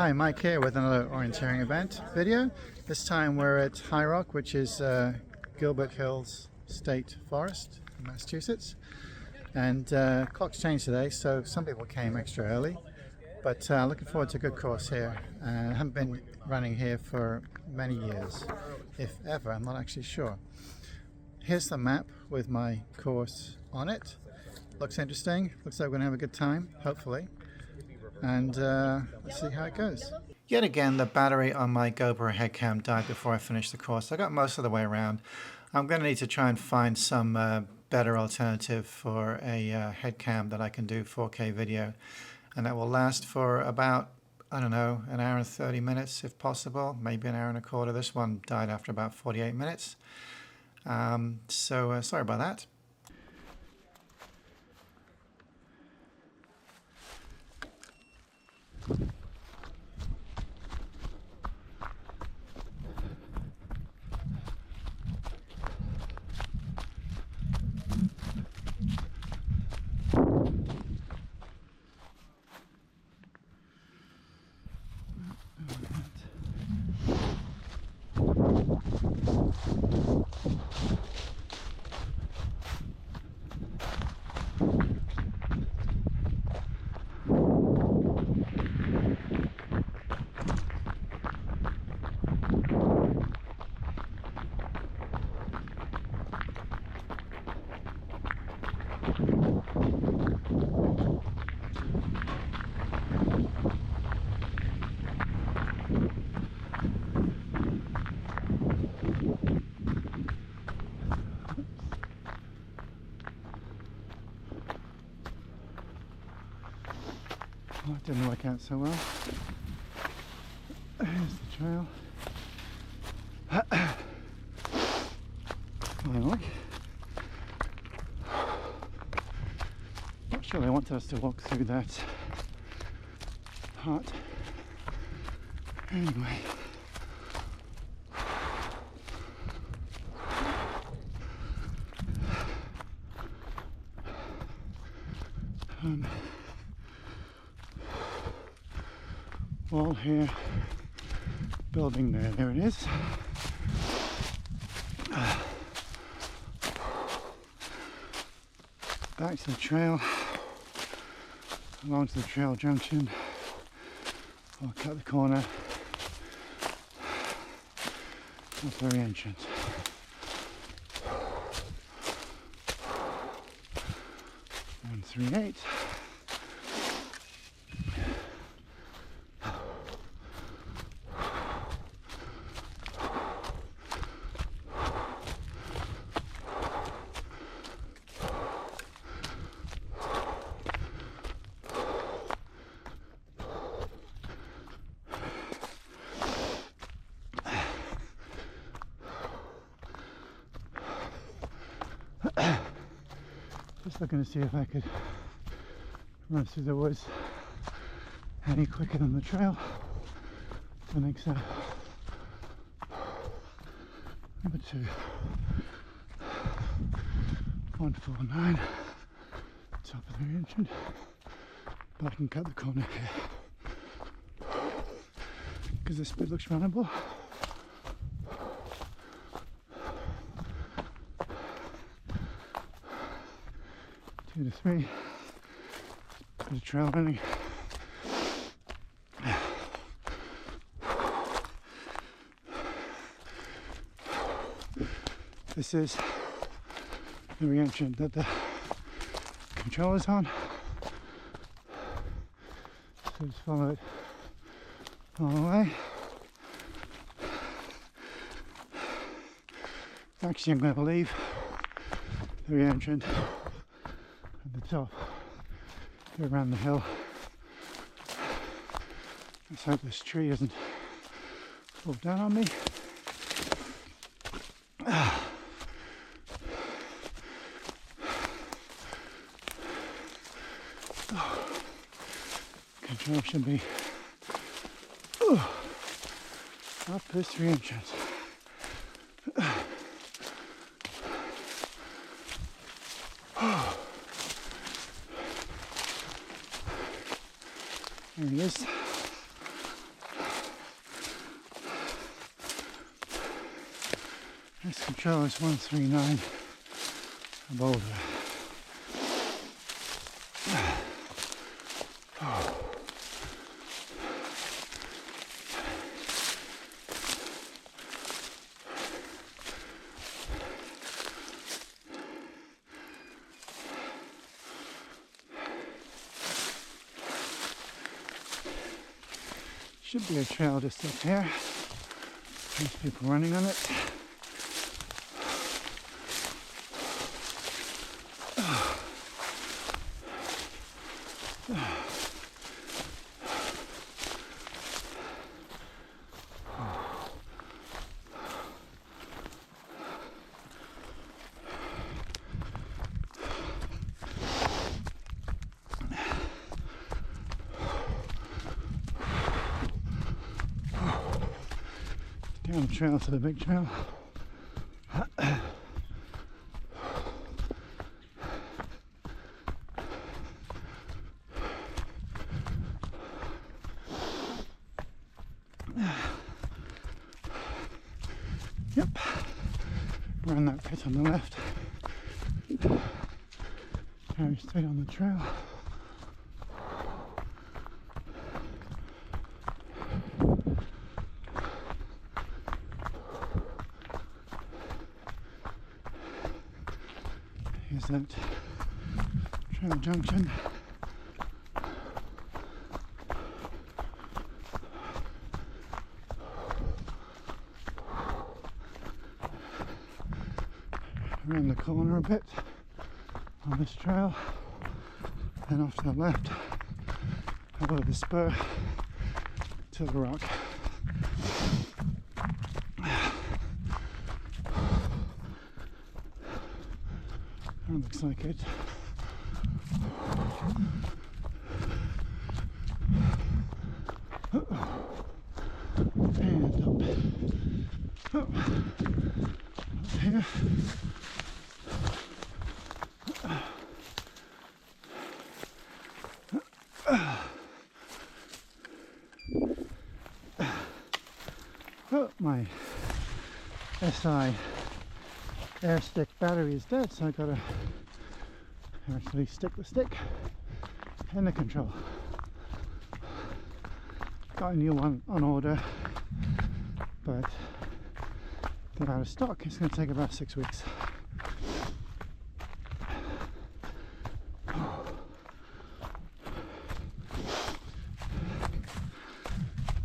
Hi, Mike here with another orienteering event video. This time we're at High Rock, which is Gilbert Hills State Forest in Massachusetts. And clock's changed today, so some people came extra early. But looking forward to a good course here. I haven't been running here for many years, if ever, I'm not actually sure. Here's the map with my course on it. Looks interesting, looks like we're gonna have a good time, hopefully. And let's see how it goes. Yet again, the battery on my GoPro headcam died before I finished the course. I got most of the way around. I'm going to need to try and find some better alternative for a headcam that I can do 4K video. And that will last for about, I don't know, an hour and 30 minutes if possible, maybe an hour and a quarter. This one died after about 48 minutes. So sorry about that. Well, it didn't work out so well. Here's the trail. Finally. Not sure they want us to walk through that part. Anyway. Wall here, building there it is. Back to the trail, along to the trail junction. I'll cut the corner of the entrance. 138. Just looking to see if I could run through the woods any quicker than the trail. I think so. Number 2. 149. Top of the entrance. But I can cut the corner here because this bit looks runnable. 2 to 3. Bit of trail running. This is the re-entrant that the controller's on. So just follow it all the way. Actually, I'm going to leave the re-entrant at the top, go around the hill. Let's hope this tree doesn't fall down on me. Control should be up this re-entrance. There it is. This control is 139 a boulder. Should be a trail just up here. There's people running on it. Down the trail to the big trail. Yep, around that pit on the left. Carry straight on the trail. Here's that trail junction. Around the corner a bit on this trail, then off to the left, over the spur to the rock. That looks like it. And up here. Oh, my SI air stick battery is dead, so I gotta actually stick the stick in the control. Got a new one on order, but they're out of stock. It's going to take about 6 weeks.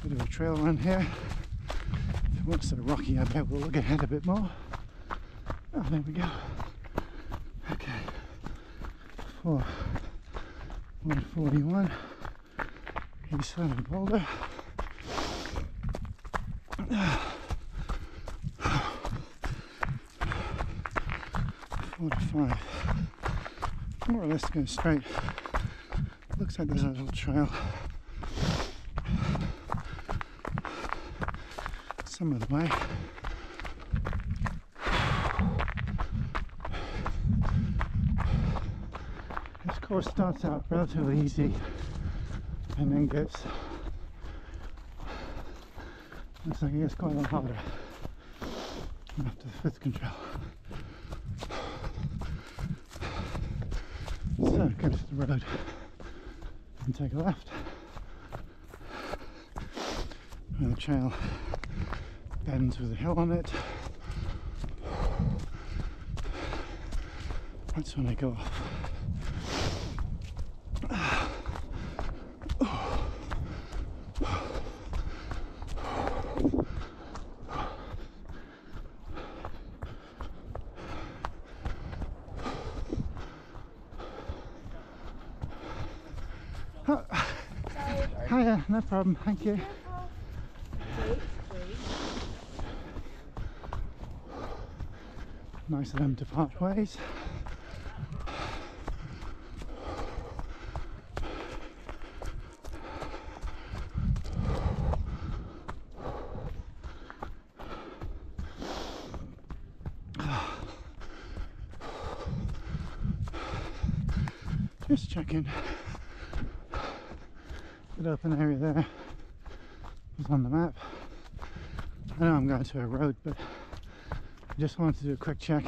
Bit of a trail run here. If it wants to be rocky, I bet we'll look ahead a bit more. Oh, there we go. Okay. 141. East side of the boulder. 45. More or less going straight. Looks like there's a little trail some of the way. This course starts out relatively easy and then gets, looks like it gets quite a lot harder after the 5th control. So go to the road and take a left, and the trail bends with a hill on it. That's when I go off. Oh. Hiya, no problem, thank you. Nice of them to part ways. Just checking. That open area there was on the map. I know I'm going to a road, but just wanted to do a quick check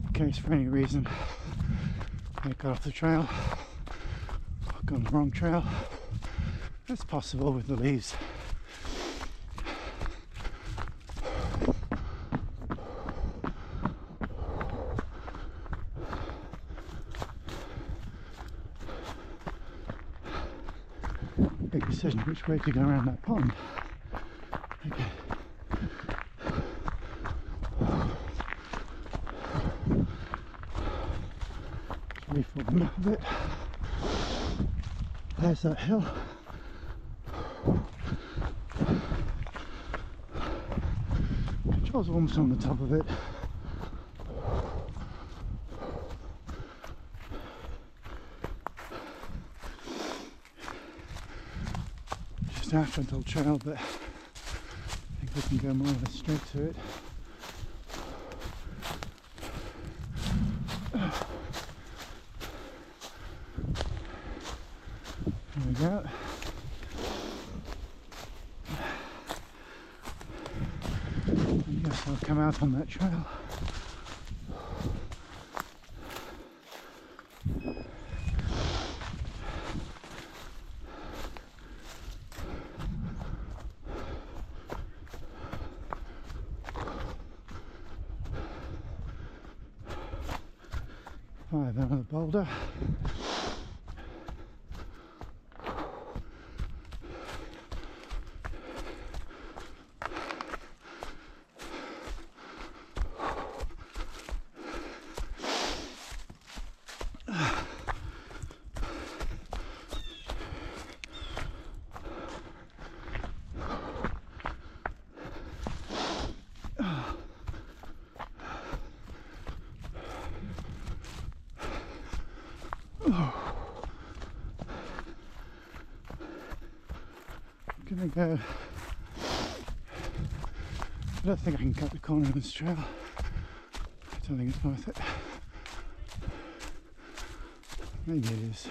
in case for any reason I got off the trail or gone the wrong trail. That's possible with the leaves. Big decision which way to go around that pond. Okay. Reform up a bit. There's that hill. Control's almost on the top of it. Just after Untitled Trail, but I think we can go more or less straight to it. There we go. I guess I'll come out on that trail. Fire down the boulder. I'm gonna go. I don't think I can cut the corner of this trail. I don't think it's worth it. Maybe it is.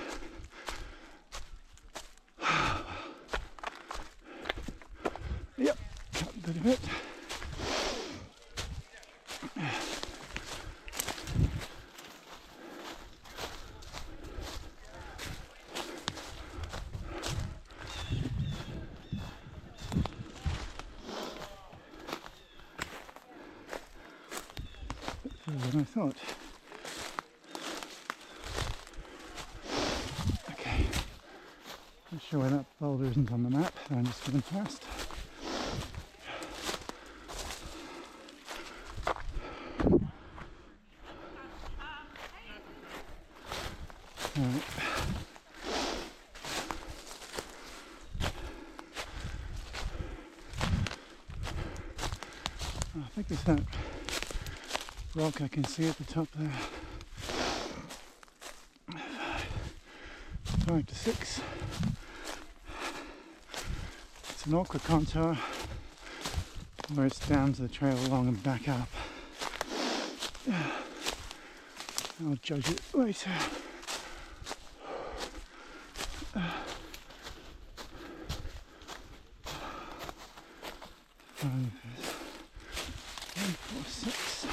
Yep, cut a bit of it. Than I thought. Okay, not sure where that boulder isn't on the map, so I'm just going past. Right. I think it's that rock I can see at the top there. 5 to 6. It's an awkward contour where it's down to the trail along and back up. I'll judge it later. Five, 4, 6.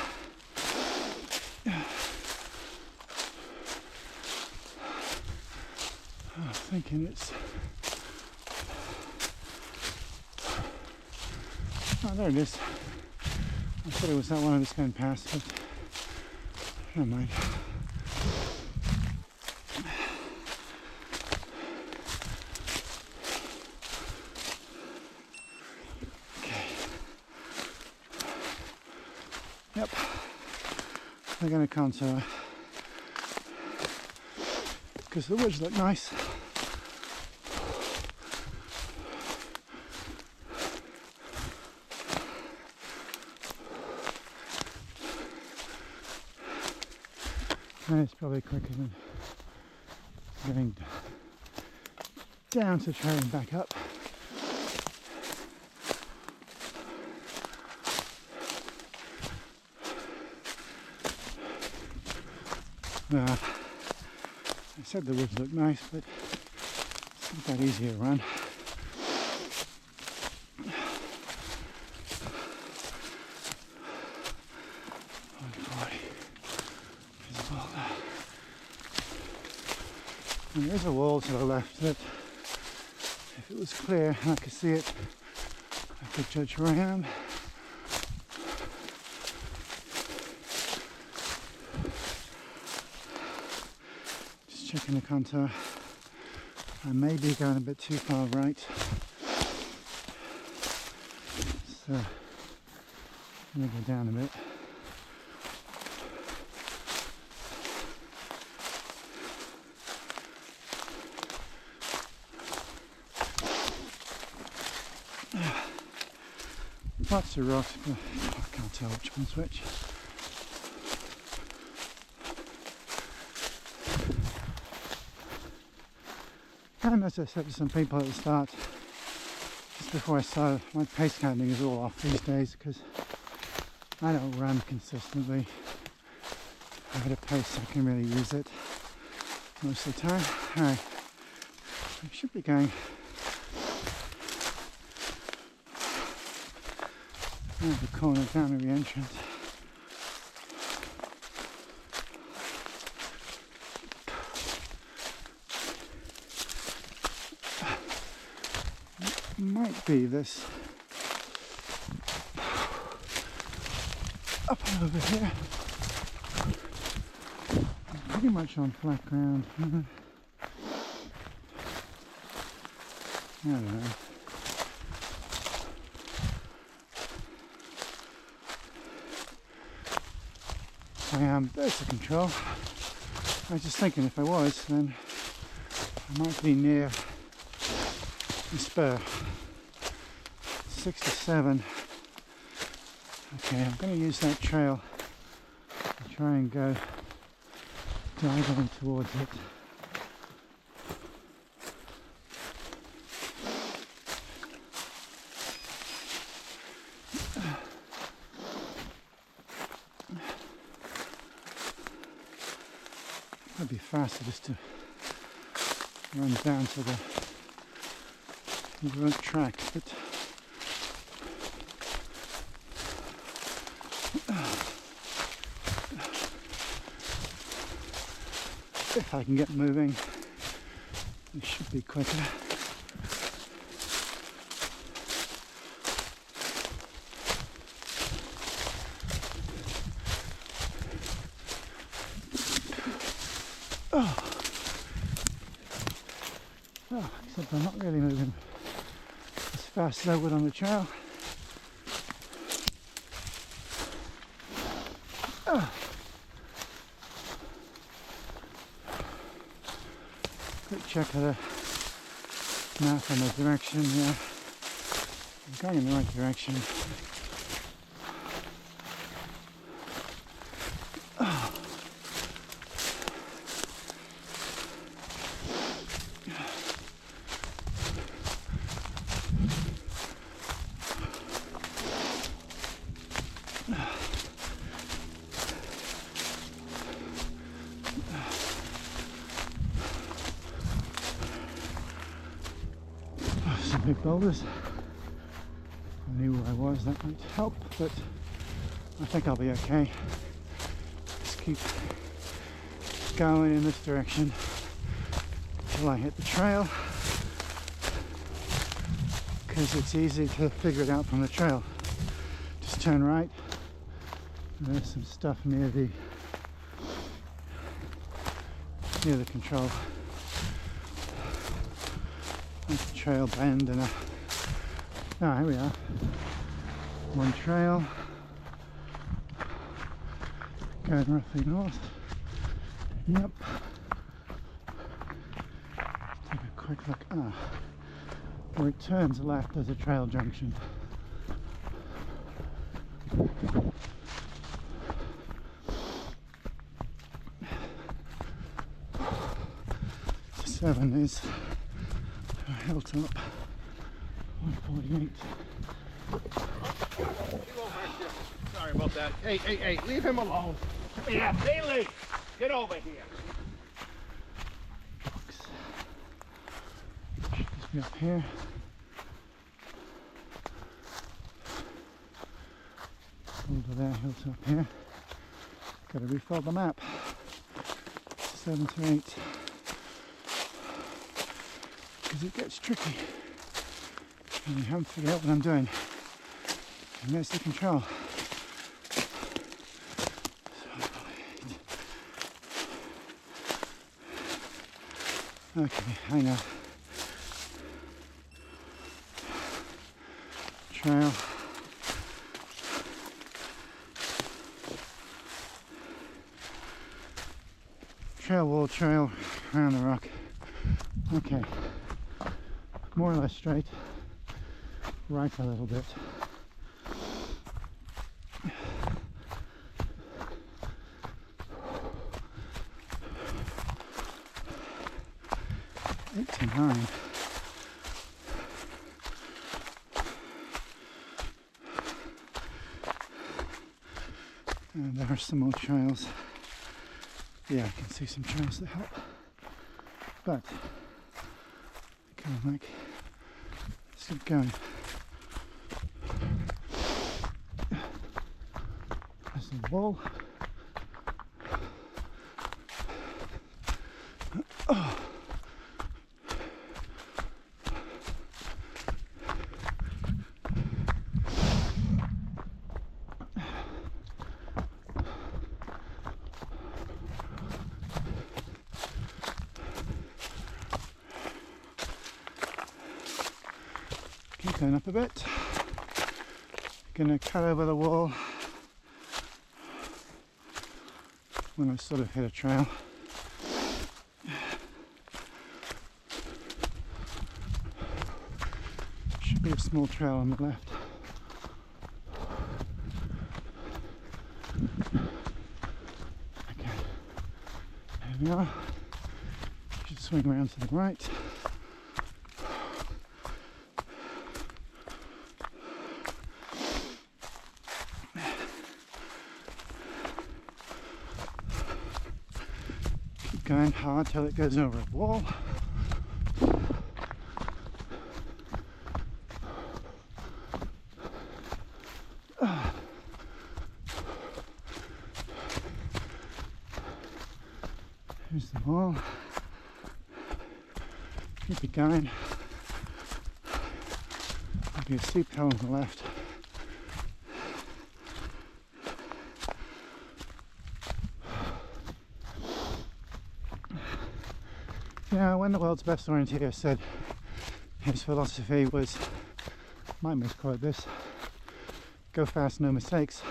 I'm thinking it's. Oh, there it is. I thought it was that one I was going past, but never mind. Okay. Yep. They're going to contour because the woods look nice. And it's probably quicker than getting down to trail and back up. I said the woods look nice, but it's not that easy to run. And there is a wall to the left that, if it was clear and I could see it, I could judge where I am. Just checking the contour. I may be going a bit too far right. So I'm going to go down a bit. Lots of rocks, but I can't tell which one's which. And as I said to some people at the start, just before I started, my pace counting is all off these days because I don't run consistently. I had a pace I can really use it most of the time. Alright, I should be going around the corner down to the entrance. It might be this up and over here. I'm pretty much on flat ground. I don't know. There's the control. I was just thinking if I was, then I might be near the spur. 67. Okay, I'm going to use that trail to try and go diagonally towards it. It'd be faster just to run down to the road track, but if I can get moving, it should be quicker. Oh, except I'm not really moving as fast as I would on the trail. Quick check of the map and the direction. Yeah, I'm going in the right direction. Some big boulders. I knew where I was, that might help, but I think I'll be okay. Just keep going in this direction until I hit the trail, because it's easy to figure it out from the trail. Just turn right, and there's some stuff near the control. Nice trail bend and here we are. One trail going roughly north. Yep. Take a quick look. Where it turns left as a trail junction. Seven is hilltop 148. Sorry about that. Hey, leave him alone. Yeah, Bailey, get over here. Should be up here. Over there, hilltop here. Got to refill the map. 7 to 8, because it gets tricky and you haven't figured out what I'm doing, and there's the control. Okay, I know. Trail. Trail wall, trail around the rock. Okay. More or less straight. Right a little bit. Eight to 9. And there are some more trails. Yeah, I can see some trails that help. But kind of like, let's keep going. There's the wall. Oh. Keep going up a bit. Gonna cut over the wall when I sort of hit a trail. Should be a small trail on the left. Okay, there we are. Should swing around to the right. Going hard till it goes over a wall. Here's the wall. Keep it going. There'll be a steep hill on the left. Yeah, when the world's best orienteer said his philosophy was, might misquote this, go fast, no mistakes.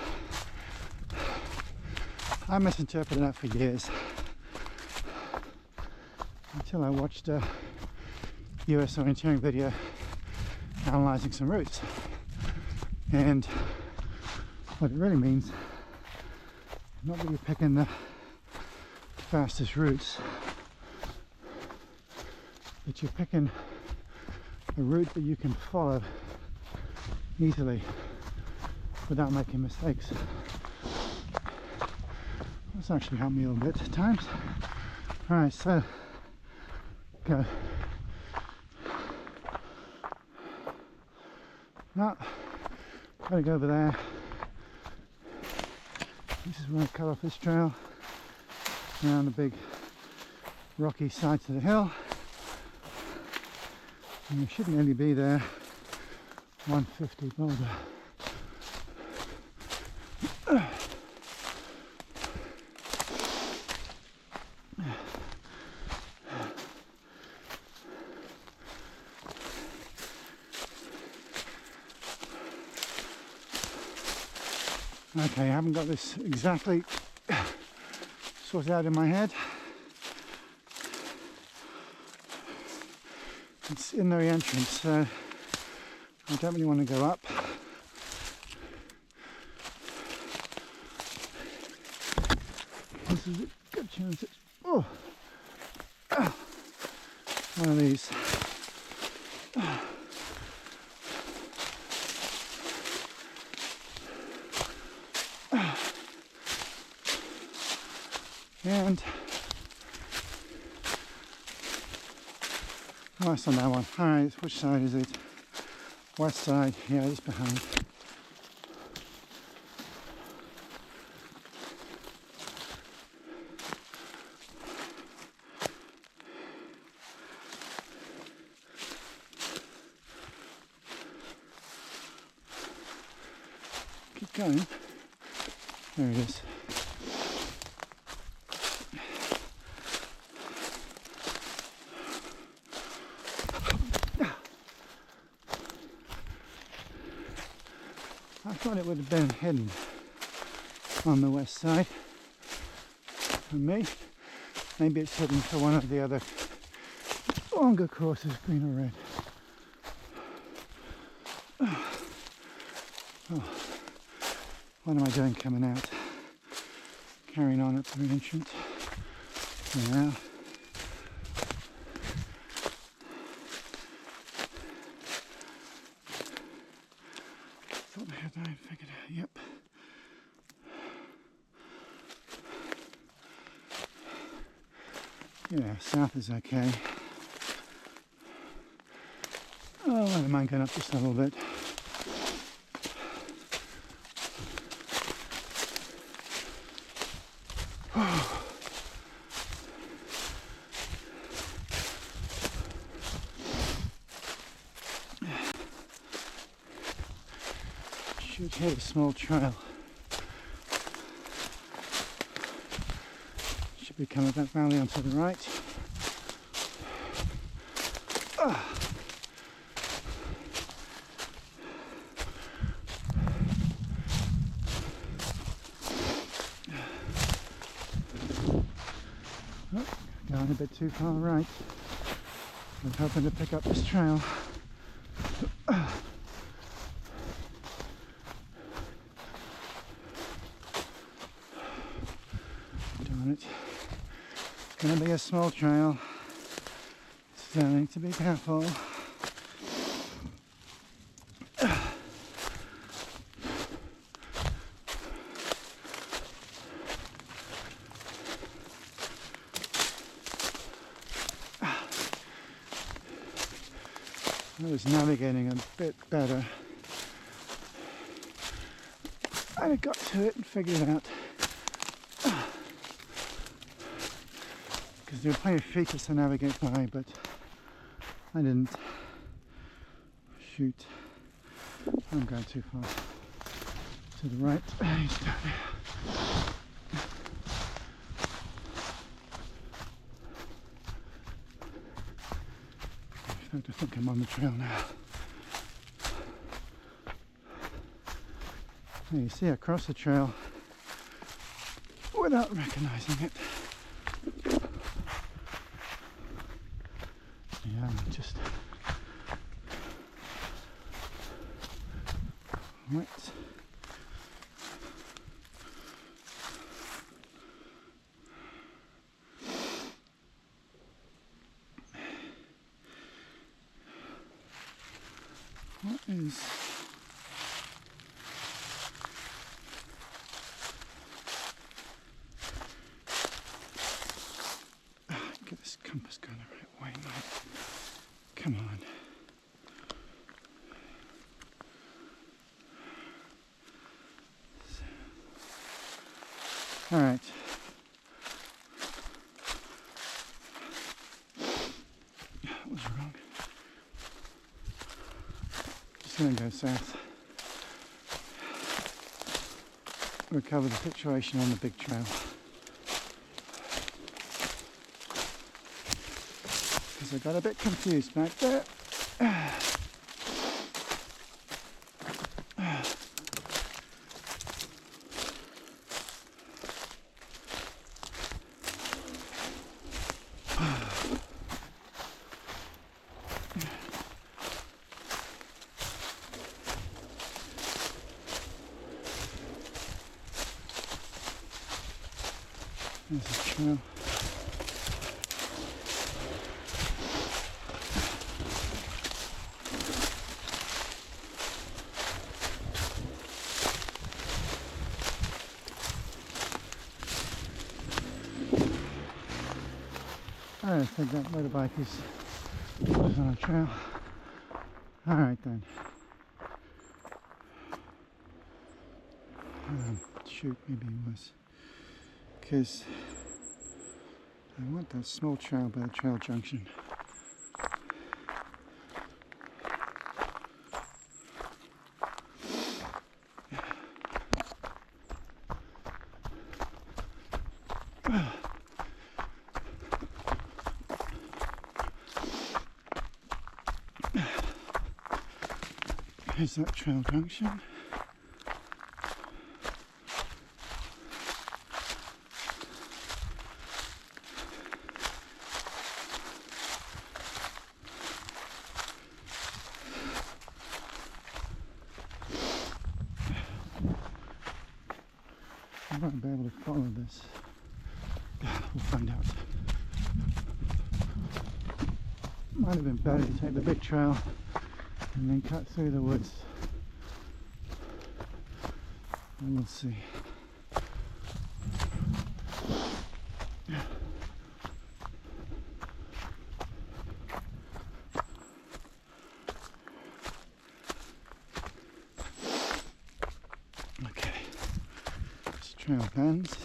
I misinterpreted that for years until I watched a US orienteering video analysing some routes, and what it really means, not that you're picking the fastest routes, but you're picking a route that you can follow easily without making mistakes. That's actually helped me a little bit at times. Alright, so go. Now, gotta go over there. This is where I cut off this trail around the big rocky sides of the hill. And you shouldn't really be there. 150 boulder. Okay, I haven't got this exactly sorted out in my head. It's in the entrance, so I don't really want to go up. This is a good chance it's one of these. And oh, it's on that one. Alright, which side is it? West side. Yeah, it's behind. going. There it is. I thought it would have been hidden on the west side for me. Maybe it's hidden for one of the other longer courses, green or red. Oh, what am I doing coming out? Carrying on up to the entrance. Yeah. Thought I had that figured out. Yep. Yeah, south is okay. Oh, I don't mind going up just a little bit. Should hit a small trail. Should be coming up that valley onto the right. Oh, going a bit too far right. I was hoping to pick up this trail. Darn it. It's going to be a small trail, so I need to be careful. I was navigating a bit better. I got to it and figured it out. Because there were plenty of features to navigate by, but I didn't. Shoot. I'm going too far to the right. He's down there. I think I'm on the trail now. Now you see I crossed the trail without recognizing it. Yeah, just right. What is get this compass going the right way, mate. Come on. All right. That was wrong. Just going to go south. Recover the situation on the big trail. Because I got a bit confused back there. There's a trail. I don't think that motorbike is on a trail. Alright then. Shoot, maybe it was. Because I want that small trail by the trail junction. Here's that trail junction. I won't be able to follow this. We'll find out. Might have been better to take the big trail and then cut through the woods. And we'll see. Okay, this trail bends.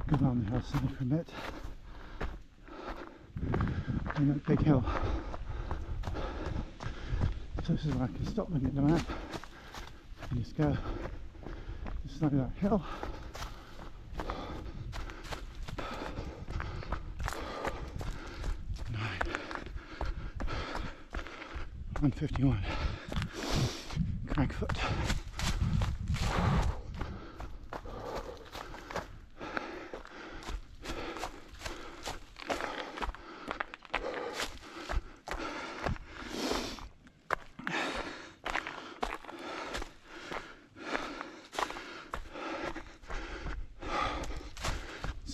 Go down the hillside for a bit. And that big hill. So this is where I can stop looking at the map and just go just like that hill. Nine. 151. Crankfoot.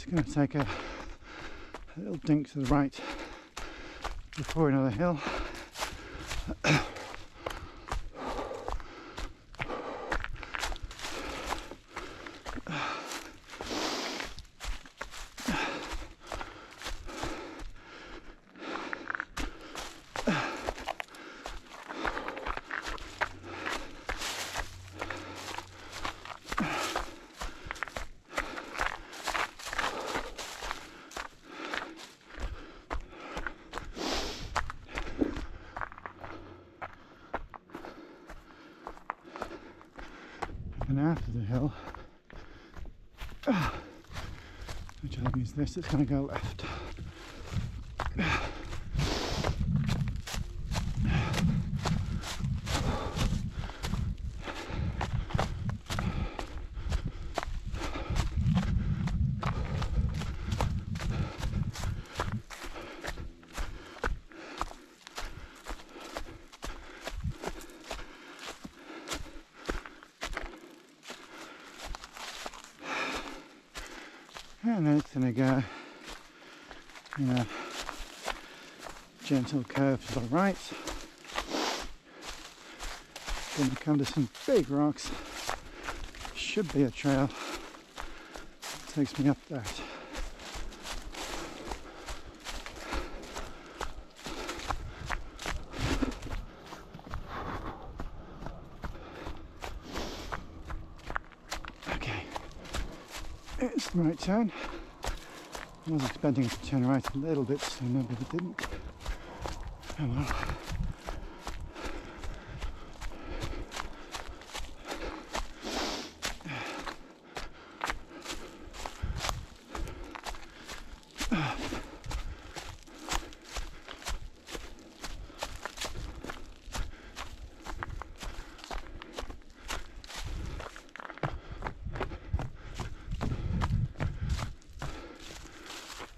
Going to take a little dink to the right before another hill. And after the hill, which I think is this, it's going to go left. And then it's going to go in a gentle curve to the right. Going to come to some big rocks. Should be a trail. Takes me up that. It's the right turn. I was expecting it to turn right a little bit sooner, but it didn't. Oh well.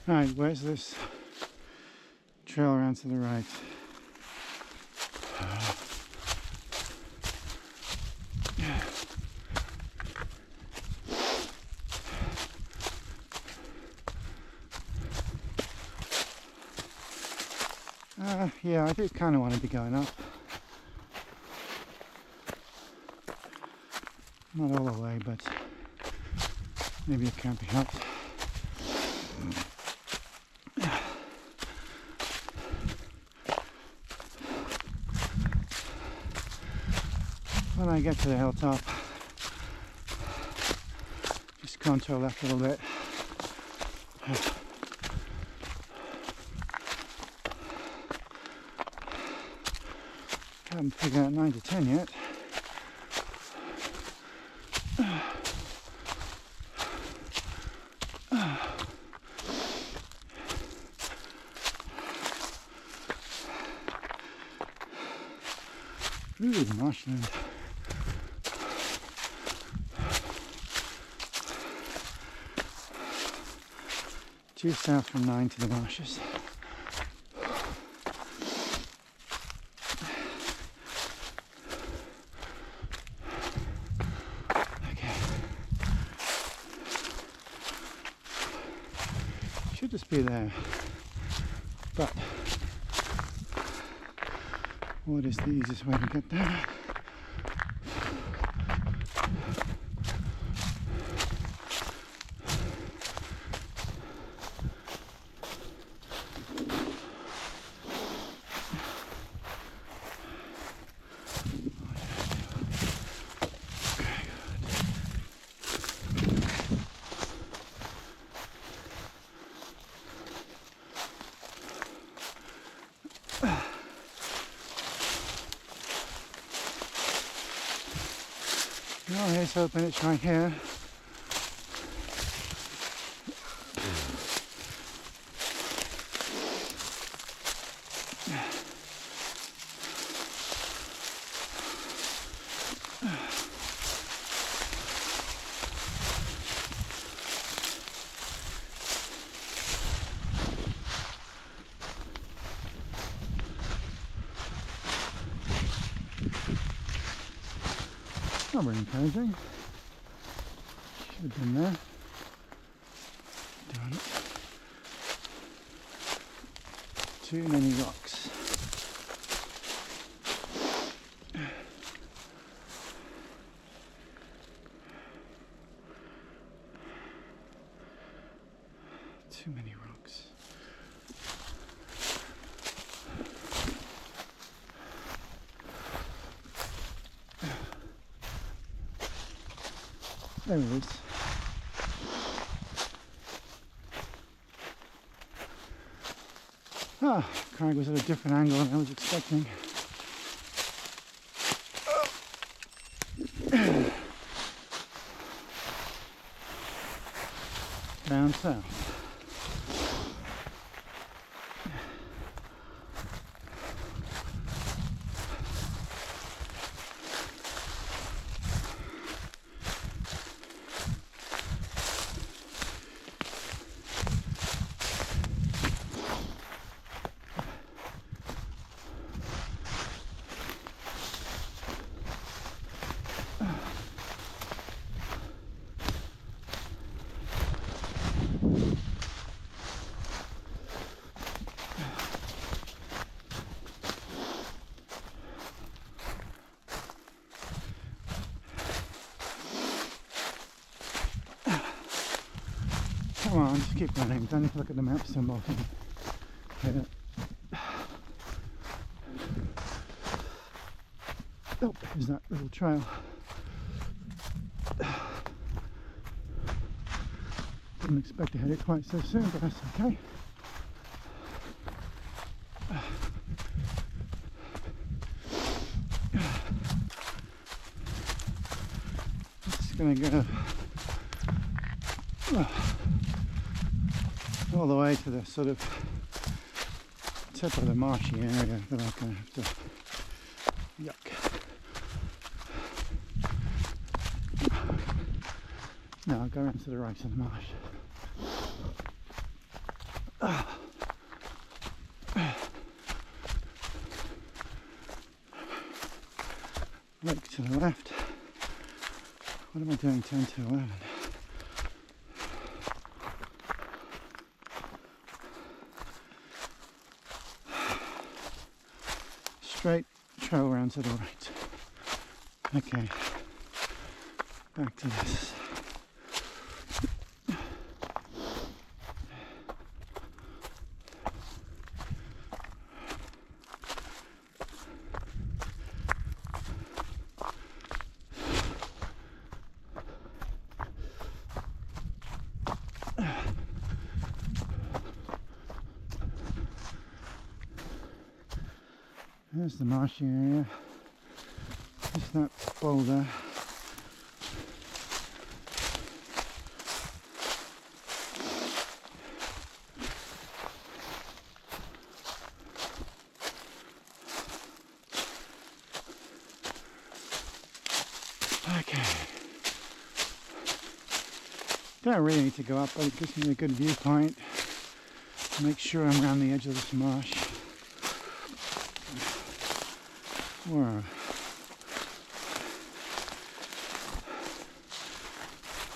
Right, where's this trail around to the right? Yeah, I do kind of want to be going up. Not all the way, but maybe it can't be helped. when I get to the hilltop, just contour left a little bit. Haven't figured out 9 to 10 yet. Ooh, the marshland. Due south from 9 to the marshes. Okay. Should just be there. But what is the easiest way to get there? Oh, here's hoping it's right here. Not very encouraging. Should have been there. Darn it. Too many rocks. Too many rocks. There it is. Ah, crag was at a different angle than I was expecting. Down south. Come on, just keep running. Don't need to look at the map so often. Oh, there's that little trail. Didn't expect to hit it quite so soon, but that's okay. Just gonna go all the way to the sort of tip of the marshy area that I'm going to have to yuck. No, I'll go around to the right of the marsh. Lake to the left. What am I doing 10 to 11? Straight trail round to the right. Okay, back to this. There's the marshy area. There's that boulder. Okay. Don't really need to go up, but it gives me a good viewpoint. Make sure I'm around the edge of this marsh. Whoa.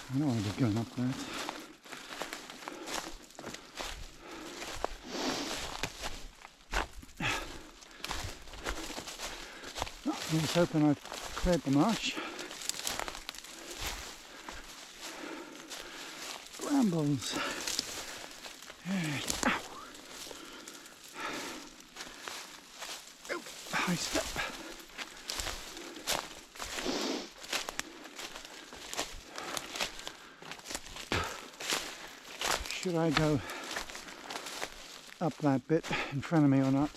I don't want to be going up that. Oh, I was hoping I'd cleared the marsh. Brambles. Ow. Oh, high step. Should I go up that bit in front of me or not?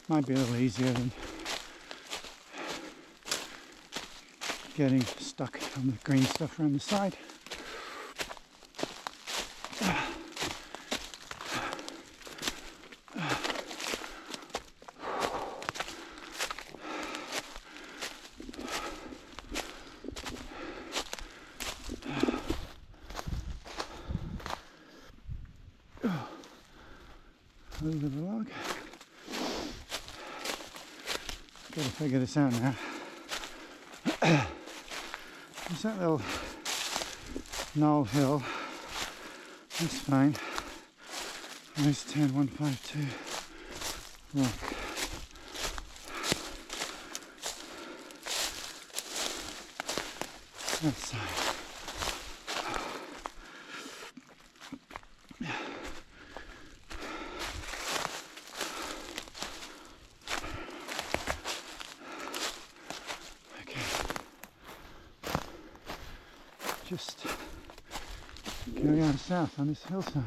Might be a little easier than getting stuck on the green stuff around the side. Over the log. Gotta figure this out now. There's that little knoll hill. That's fine. Nice 10152 rock. That side. Just going on south on this hillside.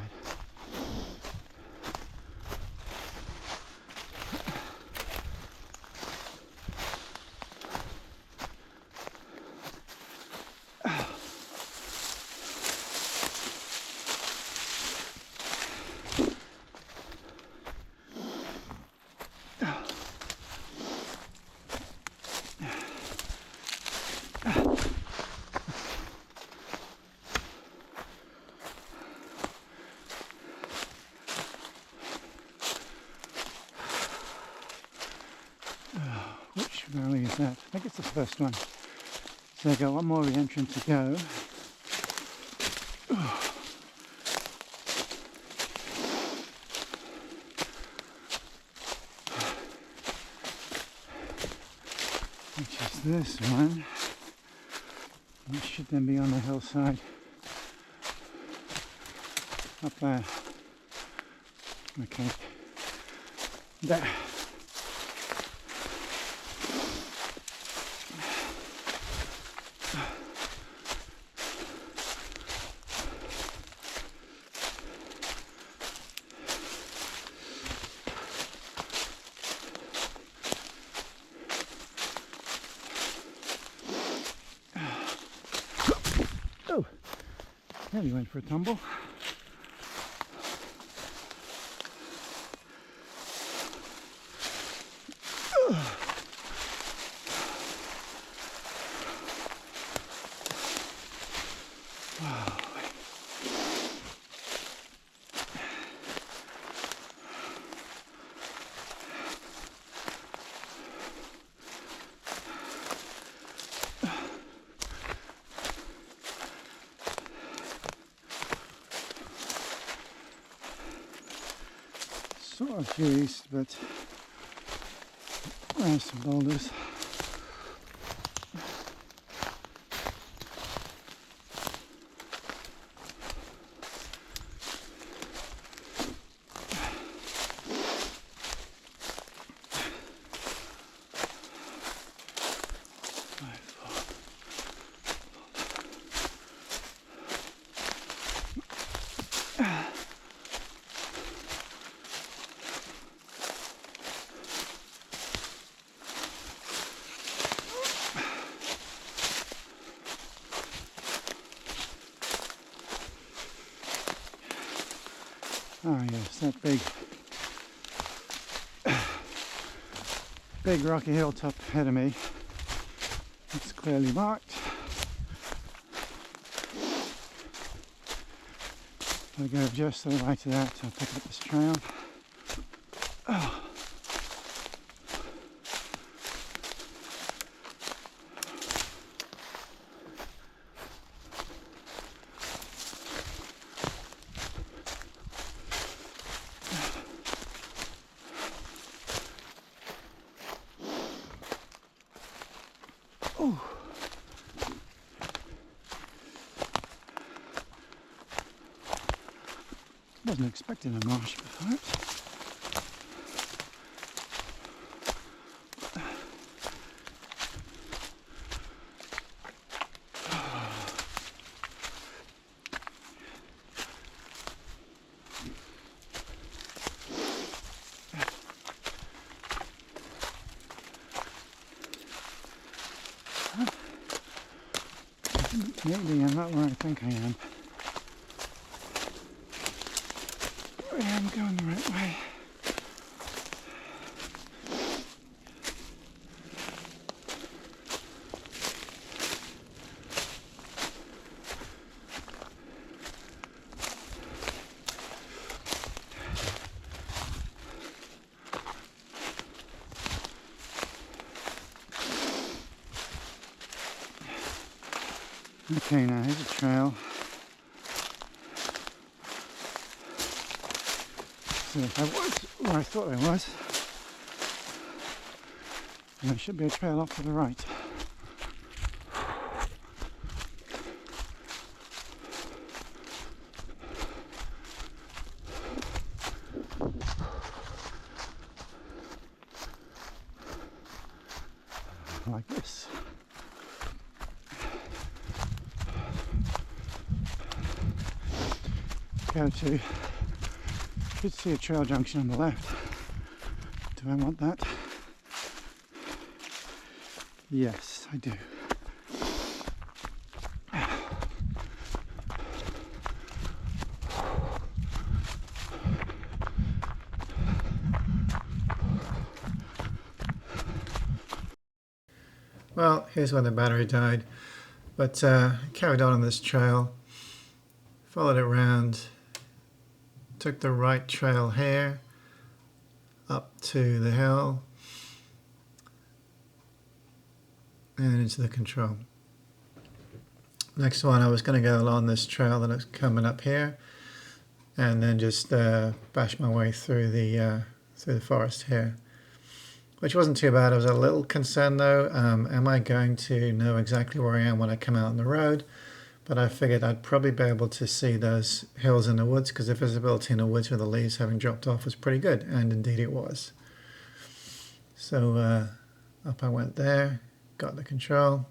Which valley is that? I think it's the first one. So I've got one more re-entrant to go. Which is this one. It should then be on the hillside. Up there. Okay. There. Oh, there he went for a tumble. Sort of due east, but there's some boulders. Ah yes, that big rocky hilltop ahead of me. It's clearly marked. If I go just to the right of that, I'll pick up this trail. Oh. Oh. Wasn't expecting a marsh before it. Maybe I'm not where I think I am. I am going the right way. Okay, now here's a trail. So if I was where I thought I was, then there should be a trail off to the right. Like this. Go to, should see a trail junction on the left. Do I want that? Yes, I do. Well, here's where the battery died, but carried on this trail, followed it around, took the right trail here, up to the hill, and into the control. Next one, I was going to go along this trail that is coming up here, and then just bash my way through the forest here, which wasn't too bad. I was a little concerned though, am I going to know exactly where I am when I come out on the road? But I figured I'd probably be able to see those hills in the woods, because the visibility in the woods with the leaves having dropped off was pretty good, and indeed it was. So up I went there, got the control.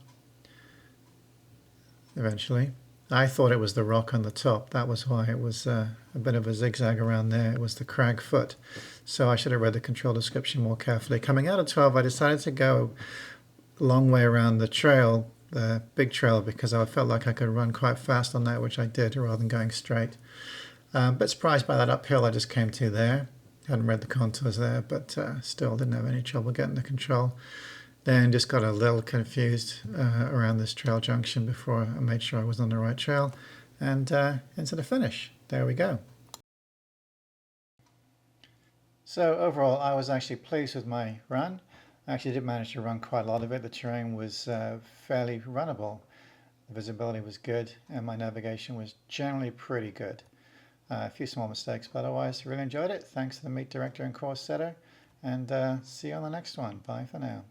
Eventually, I thought it was the rock on the top. That was why it was a bit of a zigzag around there. It was the crag foot. So I should have read the control description more carefully. Coming out of 12, I decided to go a long way around the trail, the big trail, because I felt like I could run quite fast on that, which I did, rather than going straight. But surprised by that uphill I just came to there. Hadn't read the contours there, but still didn't have any trouble getting the control. Then just got a little confused around this trail junction before I made sure I was on the right trail, and into the finish. There we go. So overall, I was actually pleased with my run. I actually did manage to run quite a lot of it. The terrain was fairly runnable. The visibility was good, and my navigation was generally pretty good. A few small mistakes, but otherwise really enjoyed it. Thanks to the meet director and course setter, and see you on the next one. Bye for now.